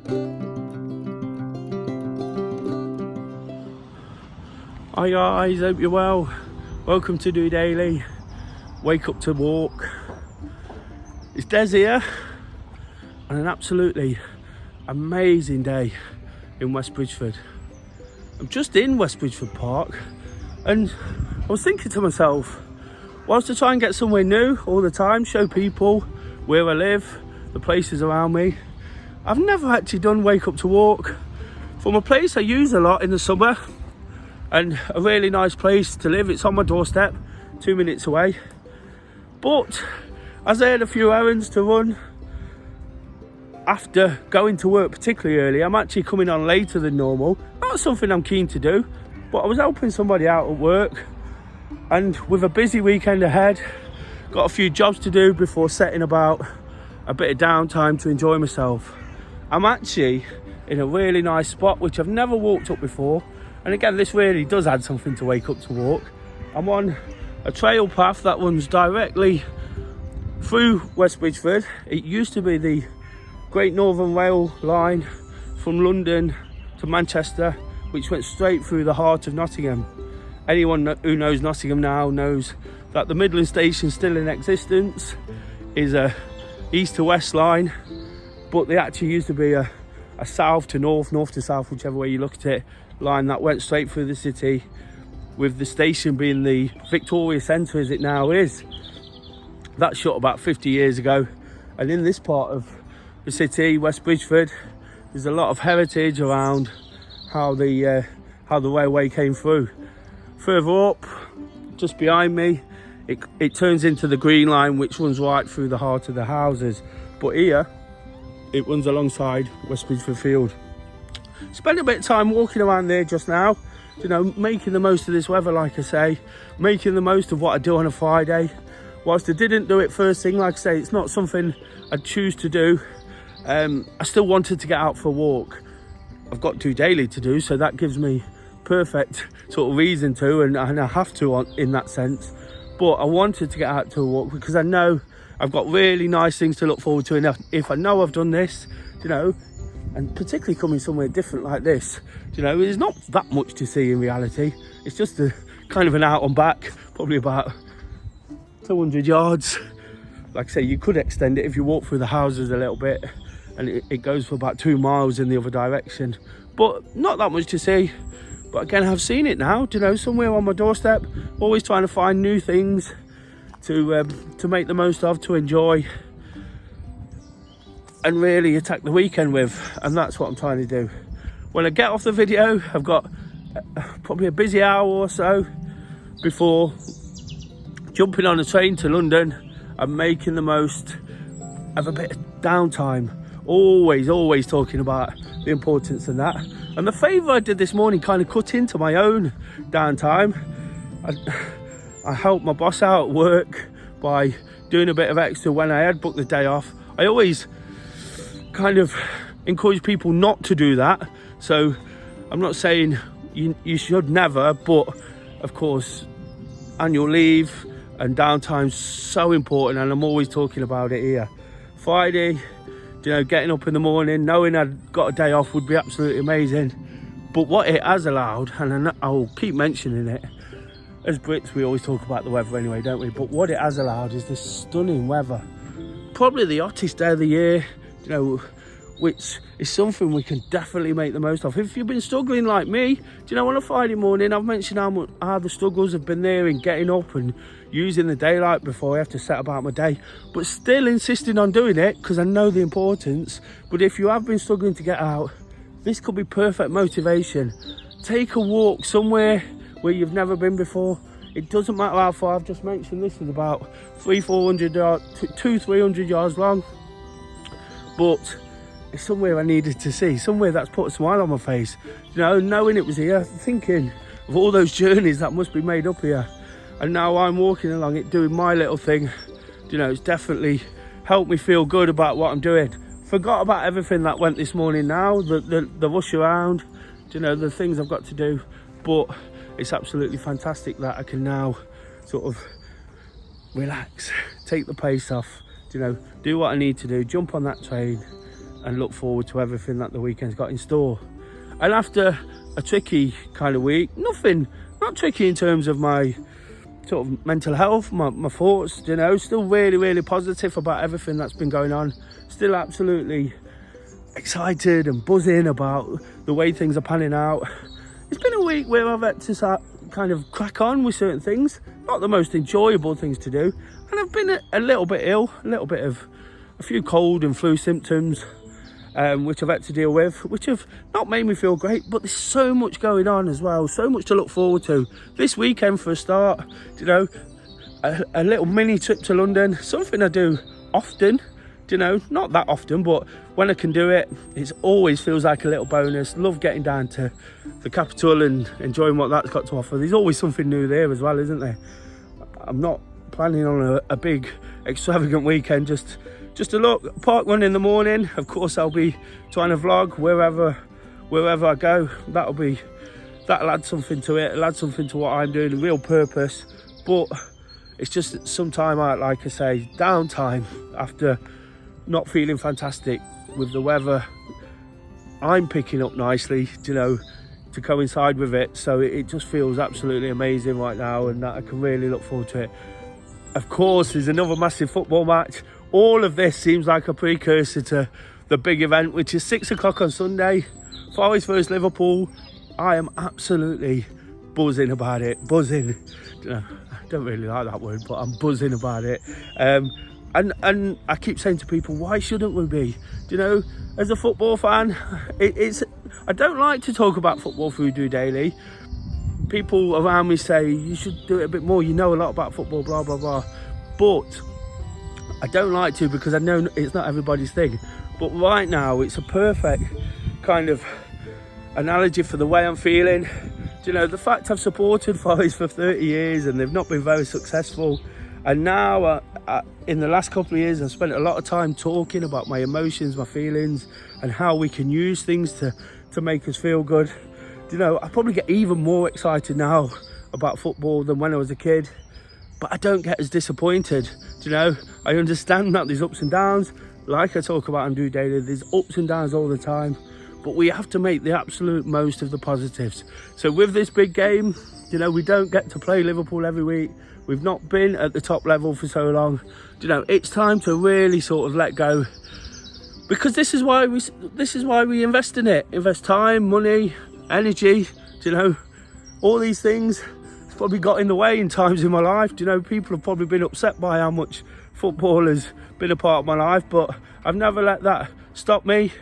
Hi guys, hope you're well. Welcome to DOdaily. Wake up to walk. It's Des here, and an absolutely amazing day in West Bridgford. I'm just in West Bridgford Park, and I was thinking to myself, whilst I try and get somewhere new all the time, show people where I live, the places around me, I've never actually done wake up to walk from a place I use a lot in the summer, and a really nice place to live. It's on my doorstep, 2 minutes away. But as I had a few errands to run after going to work particularly early, I'm actually coming on later than normal. Not something I'm keen to do, but I was helping somebody out at work, and with a busy weekend ahead, got a few jobs to do before setting about a bit of downtime to enjoy myself. I'm actually in a really nice spot which I've never walked up before, and again, this really does add something to wake up to walk. I'm on a trail path that runs directly through West Bridgford. It used to be the Great Northern Rail line from London to Manchester, which went straight through the heart of Nottingham. Anyone who knows Nottingham now knows that the Midland station still in existence is a east to west line, but they actually used to be a south to north, north to south, whichever way you look at it, line that went straight through the city, with the station being the Victoria Centre as it now is. That shut about 50 years ago, and in this part of the city, West Bridgford, there's a lot of heritage around how the railway came through. Further up, just behind me, it turns into the Green Line, which runs right through the heart of the houses. But here, it runs alongside West Bridgford Field. Spent a bit of time walking around there just now, you know, making the most of this weather, like I say, making the most of what I do on a Friday. Whilst I didn't do it first thing, like I say, it's not something I'd choose to do. I still wanted to get out for a walk. I've got DOdaily to do, so that gives me perfect sort of reason to, and I have to in that sense. But I wanted to get out to a walk because I know I've got really nice things to look forward to, and if I know I've done this, you know, and particularly coming somewhere different like this, you know, there's not that much to see in reality. It's just a kind of an out and back, probably about 200 yards. Like I say, you could extend it if you walk through the houses a little bit, and it goes for about 2 miles in the other direction, but not that much to see. But again, I've seen it now, you know, somewhere on my doorstep, always trying to find new things to make the most of, to enjoy, and really attack the weekend with. And that's what I'm trying to do. When I get off the video, I've got probably a busy hour or so before jumping on a train to London and making the most of a bit of downtime. Always talking about the importance of that. And the favour I did this morning kind of cut into my own downtime. I helped my boss out at work by doing a bit of extra when I had booked the day off. I always kind of encourage people not to do that, so I'm not saying you should never, but of course annual leave and downtime's so important, and I'm always talking about it here. Friday, you know, getting up in the morning knowing I'd got a day off would be absolutely amazing. But what it has allowed, and I'll keep mentioning it, as Brits we always talk about the weather anyway, don't we? But what it has allowed is this stunning weather, probably the hottest day of the year, you know, which is something we can definitely make the most of. If you've been struggling like me, do you know, on a Friday morning, I've mentioned how the struggles have been there in getting up and using the daylight before I have to set about my day, but still insisting on doing it because I know the importance. But if you have been struggling to get out, this could be perfect motivation. Take a walk somewhere where you've never been before. It doesn't matter how far. I've just mentioned this is about 300-400 yards, 200-300 yards long, but it's somewhere I needed to see, somewhere that's put a smile on my face, you know, knowing it was here, thinking of all those journeys that must be made up here, and now I'm walking along it, doing my little thing. You know, it's definitely helped me feel good about what I'm doing. Forgot about everything that went this morning now, the rush around, you know, the things I've got to do, but it's absolutely fantastic that I can now sort of relax, take the pace off, you know, do what I need to do, jump on that train and look forward to everything that the weekend's got in store. And after a tricky kind of week, not tricky in terms of my sort of mental health, my thoughts, still really, really positive about everything that's been going on. Still absolutely excited and buzzing about the way things are panning out. It's been a week where I've had to kind of crack on with certain things, not the most enjoyable things to do, and I've been a little bit ill, a few cold and flu symptoms, which I've had to deal with, which have not made me feel great, but there's so much going on as well, so much to look forward to. This weekend for a start, a little mini trip to London, something I do often, not that often, but when I can do it, it always feels like a little bonus. Love getting down to the capital and enjoying what that's got to offer. There's always something new there as well, isn't there? I'm not planning on a big extravagant weekend, just a look, park run in the morning. Of course I'll be trying to vlog wherever I go. That'll add something to it, it'll add something to what I'm doing, a real purpose. But it's just some time out, like I say, downtime after not feeling fantastic with the weather. I'm picking up nicely, to coincide with it, so it just feels absolutely amazing right now, and that I can really look forward to it. Of course, there's another massive football match. All of this seems like a precursor to the big event, which is 6 o'clock on Sunday, Forest vs Liverpool. I am absolutely buzzing about it. Buzzing. I don't really like that word, but I'm buzzing about it. And I keep saying to people, why shouldn't we be? As a football fan, I don't like to talk about football through DOdaily. People around me say, you should do it a bit more, you know a lot about football, blah, blah, blah. But I don't like to, because I know it's not everybody's thing. But right now, it's a perfect kind of analogy for the way I'm feeling. The fact I've supported Forest for 30 years and they've not been very successful. And now, in the last couple of years, I've spent a lot of time talking about my emotions, my feelings, and how we can use things to make us feel good. I probably get even more excited now about football than when I was a kid, but I don't get as disappointed. I understand that there's ups and downs, like I talk about on DOdaily, there's ups and downs all the time, but we have to make the absolute most of the positives. So with this big game, we don't get to play Liverpool every week. We've not been at the top level for so long. It's time to really sort of let go, because this is why we invest in it. Invest time, money, energy. All these things. It's probably got in the way in times in my life. People have probably been upset by how much football has been a part of my life, but I've never let that stop me.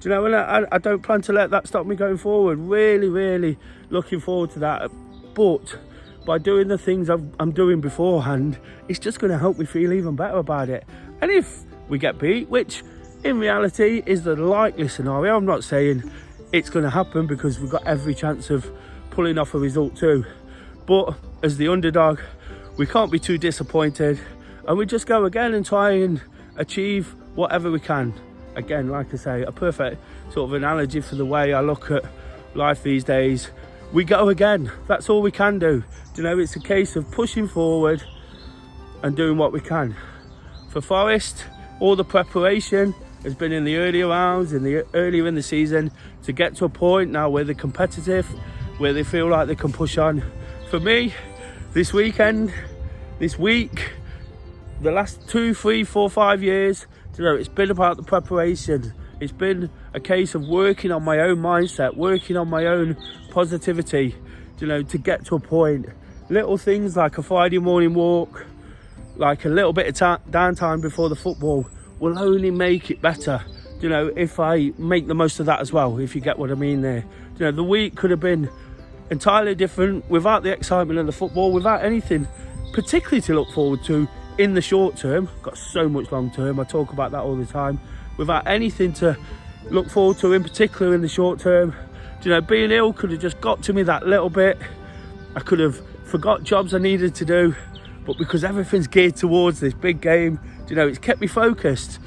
And I don't plan to let that stop me going forward. Really, really looking forward to that. But by doing the things I'm doing beforehand, it's just going to help me feel even better about it. And if we get beat, which in reality is the likely scenario, I'm not saying it's going to happen, because we've got every chance of pulling off a result too. But as the underdog, we can't be too disappointed, and we just go again and try and achieve whatever we can. Again, like I say, a perfect sort of analogy for the way I look at life these days. We go again. That's all we can do. It's a case of pushing forward and doing what we can. For Forest, all the preparation has been in the earlier rounds, earlier in the season, to get to a point now where they're competitive, where they feel like they can push on. For me, this week, the last 2, 3, 4, 5 years, it's been about the preparation. It's been a case of working on my own mindset, working on my own positivity, to get to a point. Little things like a Friday morning walk, like a little bit of downtime before the football, will only make it better, if I make the most of that as well, if you get what I mean there. The week could have been entirely different without the excitement of the football, without anything particularly to look forward to in the short term. Got so much long term, I talk about that all the time. Without anything to look forward to in particular in the short term. Being ill could have just got to me that little bit. I could have forgot jobs I needed to do, but because everything's geared towards this big game, it's kept me focused,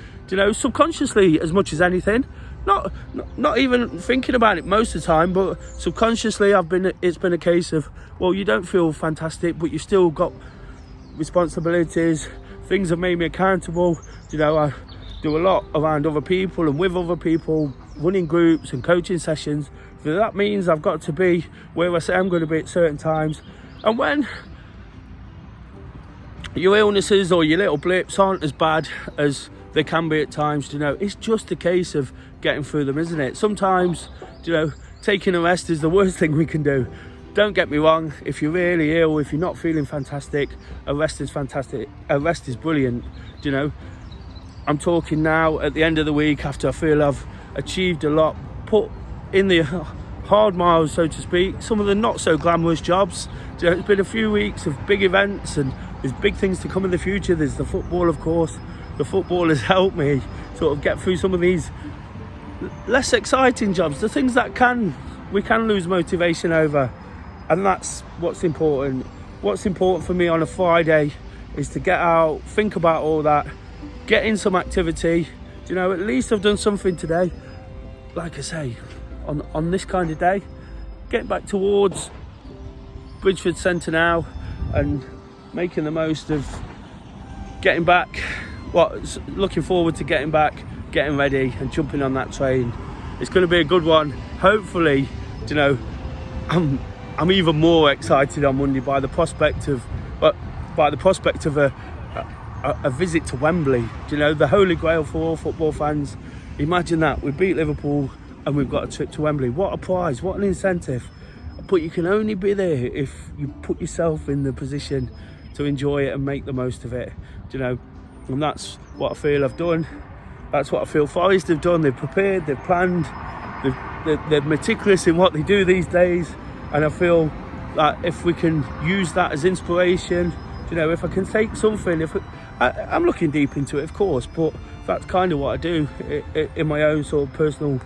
subconsciously as much as anything. Not even thinking about it most of the time, but subconsciously it's been a case of, well, you don't feel fantastic, but you've still got responsibilities. Things have made me accountable. do a lot around other people and with other people, running groups and coaching sessions. So that means I've got to be where I say I'm going to be at certain times. And when your illnesses or your little blips aren't as bad as they can be at times, it's just a case of getting through them, isn't it? Sometimes, taking a rest is the worst thing we can do. Don't get me wrong, if you're really ill, if you're not feeling fantastic, a rest is fantastic. A rest is brilliant, I'm talking now at the end of the week after I feel I've achieved a lot, put in the hard miles, so to speak, some of the not so glamorous jobs. It's been a few weeks of big events and there's big things to come in the future. There's the football, of course. The football has helped me sort of get through some of these less exciting jobs, the things that we can lose motivation over. And that's what's important. What's important for me on a Friday is to get out, think about all that, get in some activity. At least I've done something today. Like I say, on this kind of day, get back towards Bridgeford Centre now and making the most of getting back. Looking forward to getting back, getting ready and jumping on that train. It's going to be a good one. Hopefully, I'm even more excited on Monday by the prospect of a visit to Wembley. The holy grail for all football fans. Imagine that, we beat Liverpool and we've got a trip to Wembley. What a prize, what an incentive. But you can only be there if you put yourself in the position to enjoy it and make the most of it. And that's what I feel I've done. That's what I feel Forest have done. They've prepared, they've planned, they're meticulous in what they do these days. And I feel that if we can use that as inspiration, if I can take something, I'm looking deep into it, of course, but that's kind of what I do in my own sort of personal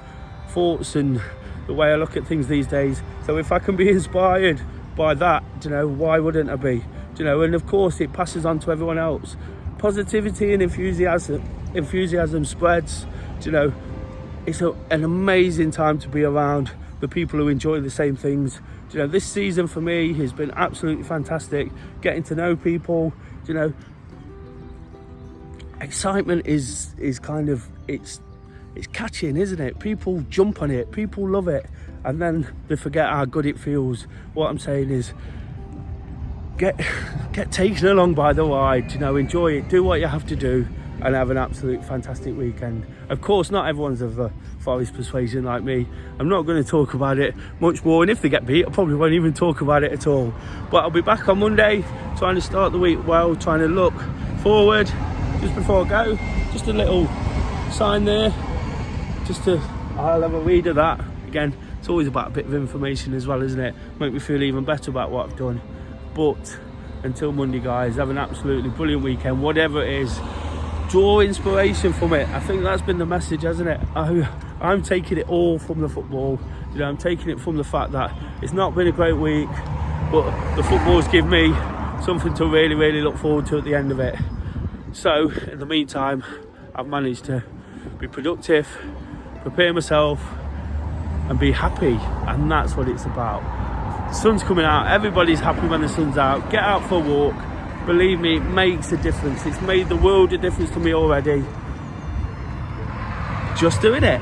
thoughts and the way I look at things these days. So if I can be inspired by that, why wouldn't I be? And of course it passes on to everyone else. Positivity and enthusiasm spreads. It's an amazing time to be around the people who enjoy the same things. This season for me has been absolutely fantastic. Getting to know people, excitement is kind of, it's catching, isn't it? People jump on it, people love it, and then they forget how good it feels. What I'm saying is, get taken along by the ride, enjoy it, do what you have to do, and have an absolute fantastic weekend. Of course, not everyone's of a Forest persuasion like me. I'm not going to talk about it much more, and if they get beat, I probably won't even talk about it at all. But I'll be back on Monday, trying to start the week well, trying to look forward. Just before I go, just a little sign there, I'll have a read of that. Again, it's always about a bit of information as well, isn't it? Make me feel even better about what I've done. But until Monday, guys, have an absolutely brilliant weekend, whatever it is. Draw inspiration from it. I think that's been the message, hasn't it? I'm taking it all from the football. I'm taking it from the fact that it's not been a great week, but the football's given me something to really, really look forward to at the end of it. So, in the meantime, I've managed to be productive, prepare myself, and be happy. And that's what it's about. The sun's coming out. Everybody's happy when the sun's out. Get out for a walk. Believe me, it makes a difference. It's made the world a difference to me already. Just doing it.